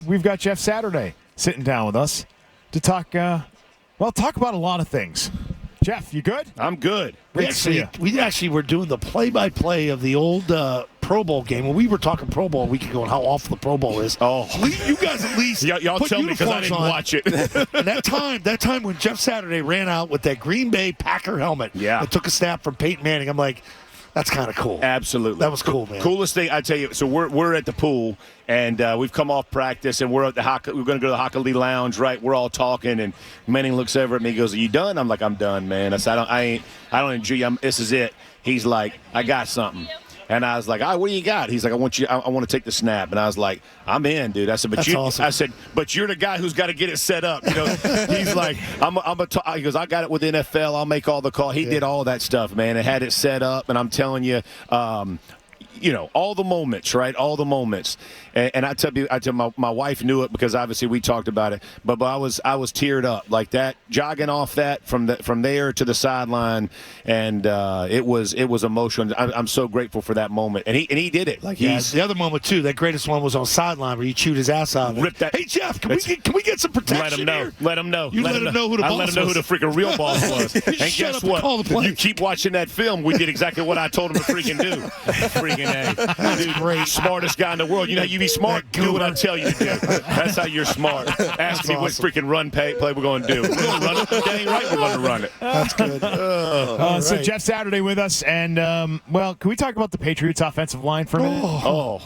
We've got Jeff Saturday sitting down with us to talk about a lot of things. Jeff, you good? I'm good. We actually were doing the play-by-play of the old Pro Bowl game. When we were talking Pro Bowl a week ago and how awful the Pro Bowl is. Oh, you guys at least y'all put tell me because I uniforms didn't on. watch it. And that time when Jeff Saturday ran out with that Green Bay Packer helmet and took a snap from Peyton Manning, I'm like, that's kind of cool. Absolutely. That was cool, man. Coolest thing, I tell you. So we're at the pool, and we've come off practice, and we're at we're going to go to the Hockley Lounge, right? We're all talking, and Manning looks over at me and goes, "Are you done?" I'm like, "I'm done, man." I said, I don't enjoy. This is it. He's like, "I got something." And I was like, "All right, what do you got?" He's like, I want to take the snap." And I was like, "I'm in, dude." I said, "But awesome. I said, "But you're the guy who's got to get it set up." You know, he's like, he goes, "I got it with the NFL. I'll make all the call." He did all that stuff, man, and had it set up. And I'm telling you, all the moments, right? All the moments. And I tell my wife knew it because obviously we talked about it. But I was teared up like that, jogging off that from there to the sideline, and it was emotional. I'm so grateful for that moment. And he did it. Like the other moment too. That greatest one was on sideline where he chewed his ass out. Ripped that. Hey Jeff, can we get some protection? Let him know. You let him know who the boss was. I let him know who the freaking real boss was. And Shut guess up and what? call the play. You keep watching that film. We did exactly what I told him to freaking do. Freaking A. Dude, great. Smartest guy in the world. You know how you be smart? Do what I tell you to do. That's how you're smart. Ask me what freaking run play we're going to do. We're going to run it. Dang right we're going to run it. That's good. So Jeff Saturday with us, and can we talk about the Patriots offensive line for a minute?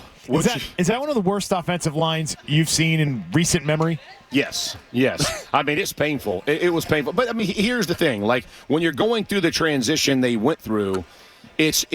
Is that one of the worst offensive lines you've seen in recent memory? Yes. I mean, it's painful. It was painful. But, I mean, here's the thing. Like, when you're going through the transition they went through, it's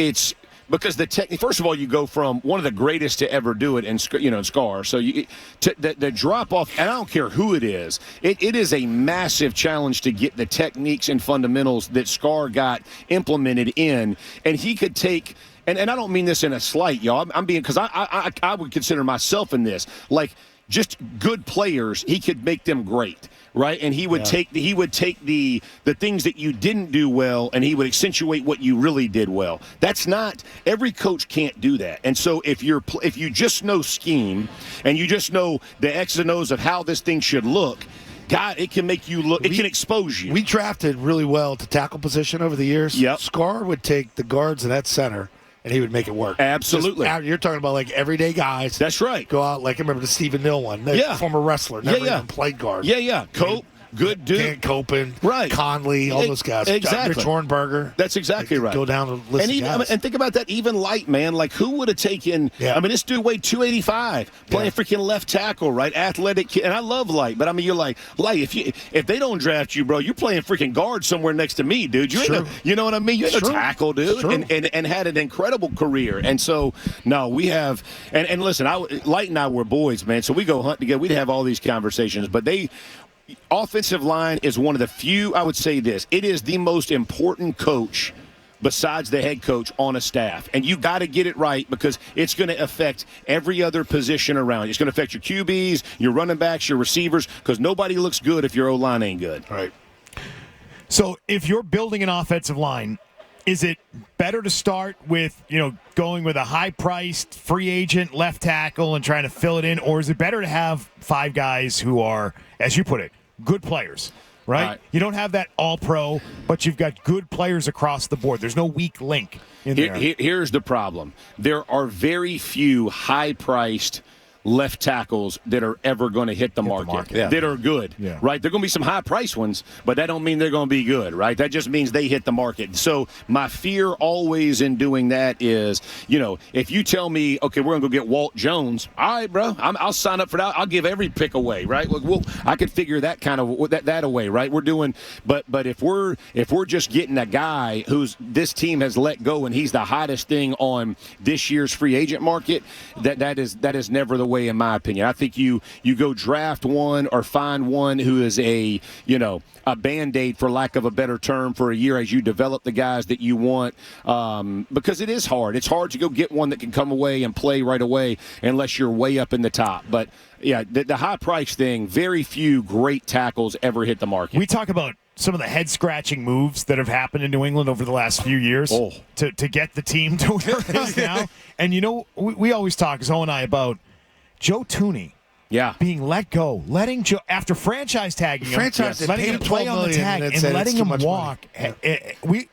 because first of all, you go from one of the greatest to ever do it in Scar. So the drop off, and I don't care who it is, it is a massive challenge to get the techniques and fundamentals that Scar got implemented in, and he could take. And I don't mean this in a slight, y'all. I'm being, because I would consider myself in this, like, just good players. He could make them great. Right, and he would take the things that you didn't do well, and he would accentuate what you really did well. That's not every coach can't do that. And so if you just know scheme and you just know the X's and O's of how this thing should look, God, it can make you look. It can expose you. We drafted really well to tackle position over the years. Yep. Scar would take the guards and that center, and he would make it work. Absolutely. You're talking about like everyday guys. That's right. Go out, like I remember the Stephen Neal one. Former wrestler. Never even played guard. Yeah. Cope. Good dude. Dan Copen, right? Conley, all those guys. Exactly. Rich Hornberger. That's exactly right. Go down the list of guys. And think about that. Even Light, man. Like, who would have taken? Yeah. I mean, this dude weighed 285, playing freaking left tackle, right? Athletic kid. And I love Light, but I mean, you're like, Light. If they don't draft you, bro, you're playing freaking guard somewhere next to me, dude. You know what I mean? You ain't a tackle, dude, and had an incredible career. And so, no, we have. And listen, Light and I were boys, man. So we go hunt together. We'd have all these conversations, but offensive line is one of the few, I would say this, it is the most important coach besides the head coach on a staff. And you got to get it right because it's going to affect every other position around. It's going to affect your QBs, your running backs, your receivers, because nobody looks good if your O-line ain't good. Right. So if you're building an offensive line, is it better to start with, going with a high-priced free agent left tackle and trying to fill it in, or is it better to have 5 guys who are, as you put it, good players, right? You don't have that all-pro, but you've got good players across the board. There's no weak link in there. Here's the problem. There are very few high-priced left tackles that are ever going to hit the market. That are good, right? There are going to be some high-priced ones, but that don't mean they're going to be good, right? That just means they hit the market. So my fear always in doing that is, if you tell me, okay, we're going to go get Walt Jones, all right, bro, I'll sign up for that. I'll give every pick away, right? I could figure that kind of that away, right? We're doing, but if we're just getting a guy who's this team has let go and he's the hottest thing on this year's free agent market, that is never the way, in my opinion. I think you go draft one or find one who is a Band-Aid, for lack of a better term, for a year as you develop the guys that you want, because it is hard. It's hard to go get one that can come away and play right away unless you're way up in the top. But, yeah, the high price thing, very few great tackles ever hit the market. We talk about some of the head-scratching moves that have happened in New England over the last few years to get the team to where it is now. And, we always talk, Zoe and I, about Joe Tooney being let go, letting Joe after franchise tagging him, letting him play on the tag and letting him walk.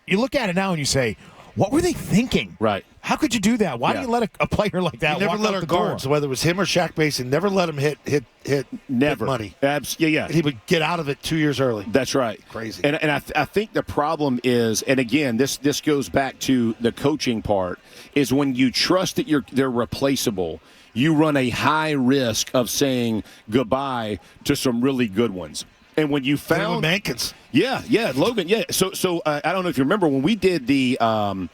You look at it now and you say, what were they thinking? Right. How could you do that? Why do you let a player like that never walk let out our the guards, door? whether it was him or Shaq Mason, never let him hit money. Yeah. He would get out of it 2 years early. That's right. Crazy. And I think the problem is, and again, this goes back to the coaching part, is when you trust that they're replaceable, you run a high risk of saying goodbye to some really good ones. And when you found Mankins, Logan, So I don't know if you remember when we did the CBA.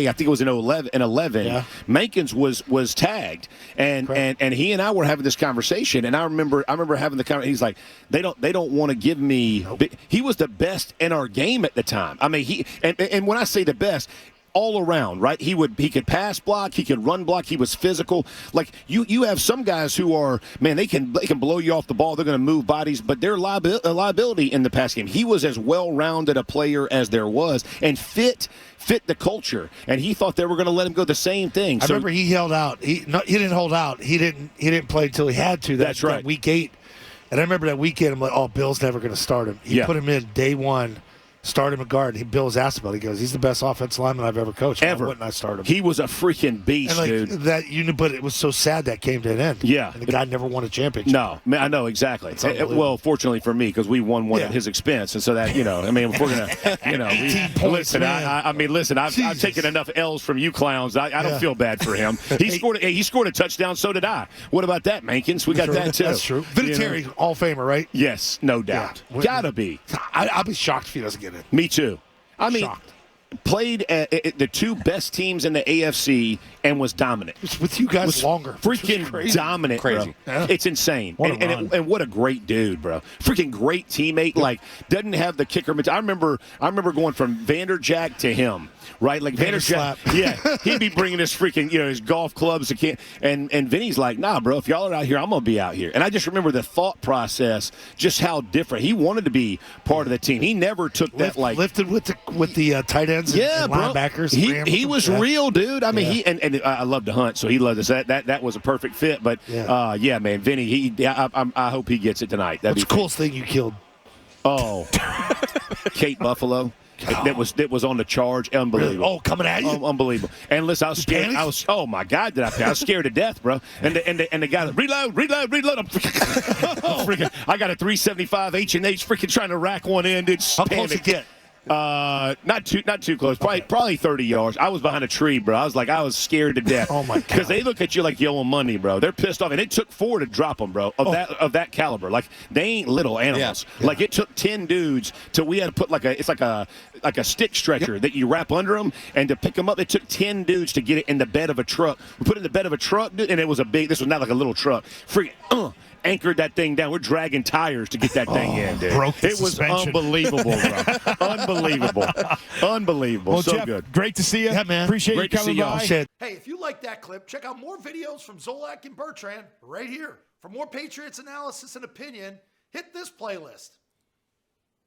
I think it was in 11. Yeah. Mankins was tagged, and he and I were having this conversation. And I remember having the conversation. He's like, they don't want to give me. Nope. He was the best in our game at the time. I mean, and when I say the best, all around, right? He could pass block, he could run block, he was physical. Like you have some guys who are, man, they can blow you off the ball, they're going to move bodies, but they're a liability in the pass game. He was as well-rounded a player as there was and fit the culture, and he thought they were going to let him go the same thing. I remember he held out. He didn't hold out. He didn't play until he had to. That's right. That week 8. And I remember that weekend, I'm like, oh, Bill's never going to start him. He put him in day 1. Start him at guard. Bill was asked about it. He goes, he's the best offensive lineman I've ever coached. Why wouldn't I start him? He was a freaking beast, dude. But it was so sad that came to an end. Yeah. And the guy never won a championship. No, I know, exactly. Well, fortunately for me, because we won one at his expense. And so that, I mean, if we're going to, listen, I've taken enough L's from you clowns. I don't feel bad for him. He scored a touchdown, so did I. What about that, Mankins? We got that, too. That's true. Vinatieri, Hall of Famer, right? Yes, no doubt. Yeah. Gotta be. I'll be shocked if he doesn't get it. Me too. I mean, shocked. Played at the 2 best teams in the AFC and was dominant. It's with you guys longer. Freaking dominant, crazy. Bro. Yeah. It's insane. And what a great dude, bro. Freaking great teammate. Like, doesn't have the kicker. I remember going from Vanderjack to him. Right, like Vanderjack, he'd be bringing his freaking, his golf clubs. And Vinny's like, nah, bro, if y'all are out here, I'm gonna be out here. And I just remember the thought process, just how different. He wanted to be part of the team. He never took that lifted with the tight ends and linebackers. He was real, dude. I mean, he I love to hunt, so he loved us. That was a perfect fit. But man, Vinny, I hope he gets it tonight. What's the coolest thing you killed? Oh, Kate Buffalo. That was on the charge. Unbelievable. Really? Oh, coming at you. Unbelievable. And listen, I was scared. Oh my God, did I panic? I was scared to death, bro. And the guy, reload. I'm freaking, I got a 375 H&H freaking trying to rack one in, dude. How close you get? Not too close. Probably 30 yards. I was behind a tree, bro. I was scared to death. Oh my God! Because they look at you like you owe money, bro. They're pissed off, and it took 4 to drop them, bro. Of that caliber. Like they ain't little animals. Yeah. Like it took 10 dudes till we had to put like a stick stretcher that you wrap under them, and to pick them up, it took 10 dudes to get it in the bed of a truck. We put it in the bed of a truck, dude, and it was this was not like a little truck. Freaking anchored that thing down. We're dragging tires to get that thing in, dude. It was unbelievable, bro. Unbelievable. Well, so Jeff, good. Great to see you. Yeah, man. Appreciate Great you to see coming y'all. by. Shit. Hey, if you like that clip, check out more videos from Zolak and Bertrand right here. For more Patriots analysis and opinion, hit this playlist.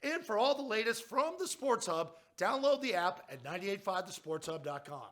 And for all the latest from the Sports Hub, download the app at 985thesportshub.com.